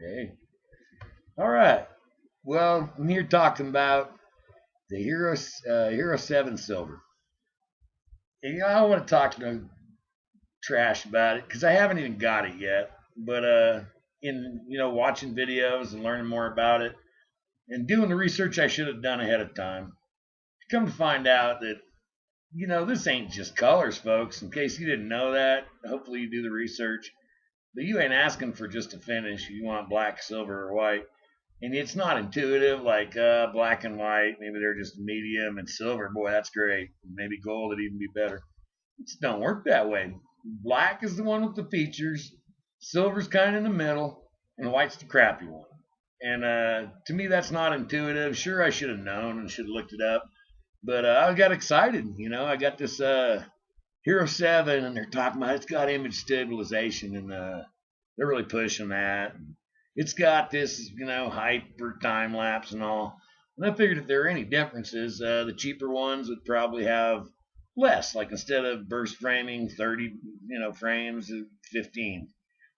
Hey. All right. Well, I'm here talking about the Hero 7 Silver. And, I don't want to talk trash about it because I haven't even got it yet. But in watching videos and learning more about it and doing the research I should have done ahead of time, come to find out that this ain't just colors, folks. In case you didn't know that, hopefully you do the research. But you ain't asking for just a finish. You want black, silver, or white. And it's not intuitive like black and white. Maybe they're just medium and silver. Boy, that's great. Maybe gold would even be better. It just don't work that way. Black is the one with the features. Silver's kind of in the middle, and white's the crappy one. And to me, that's not intuitive. Sure, I should have known and should have looked it up. But I got excited. I got this Hero 7, and they're talking about it's got image stabilization, and they're really pushing that. It's got this, hyper time lapse and all. And I figured if there are any differences, the cheaper ones would probably have less. Like instead of burst framing 30, frames, 15,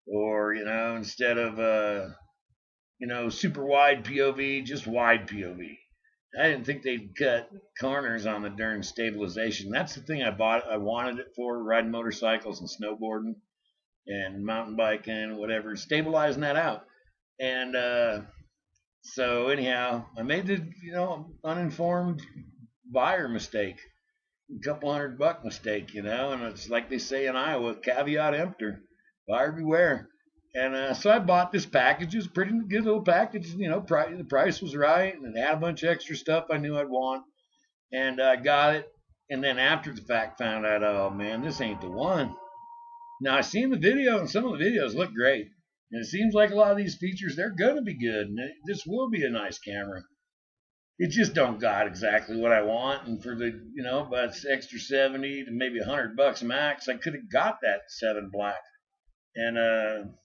or instead of super wide POV, just wide POV. I didn't think they'd cut corners on the darn stabilization. That's the thing I bought. I wanted it for riding motorcycles and snowboarding and mountain biking, whatever, stabilizing that out. And so anyhow, I made the uninformed buyer mistake, a couple $100 mistake, and it's like they say in Iowa, caveat emptor, buyer beware. And so I bought this package. It was a pretty good little package. The price was right, and it had a bunch of extra stuff I knew I'd want. And I got it. And then after the fact, found out, oh man, this ain't the one. Now I seen the video, and some of the videos look great. And it seems like a lot of these features, they're going to be good. And this will be a nice camera. It just don't got exactly what I want. And for the, about extra 70 to maybe $100 max, I could have got that 7 black. And,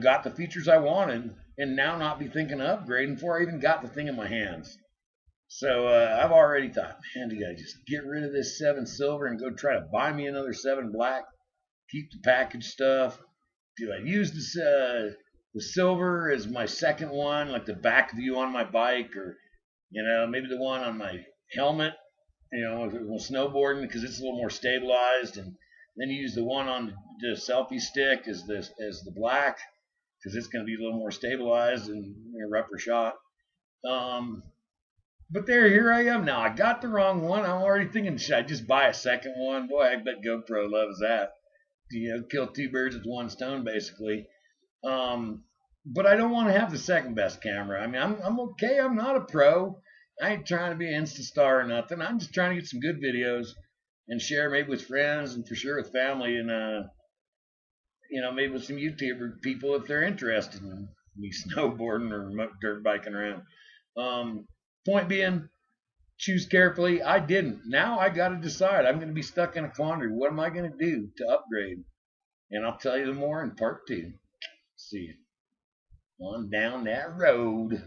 got the features I wanted, and now not be thinking of upgrading before I even got the thing in my hands. So I've already thought, man, do I just get rid of this 7 silver and go try to buy me another 7 black? Keep the package stuff. Do I use this the silver as my second one, like the back view on my bike, or maybe the one on my helmet, snowboarding because it's a little more stabilized, and then you use the one on the selfie stick as the black because it's going to be a little more stabilized and rougher shot. But here I am now. I got the wrong one. I'm already thinking, should I just buy a second one? Boy, I bet GoPro loves that. Kill 2 birds with 1 stone, basically. But I don't want to have the second best camera. I mean, I'm okay. I'm not a pro. I ain't trying to be an Insta star or nothing. I'm just trying to get some good videos and share maybe with friends and for sure with family and maybe with some YouTuber people if they're interested in me snowboarding or dirt biking around. Point being, choose carefully. I didn't. Now I got to decide. I'm going to be stuck in a quandary. What am I going to do to upgrade? And I'll tell you more in part 2. See you on down that road.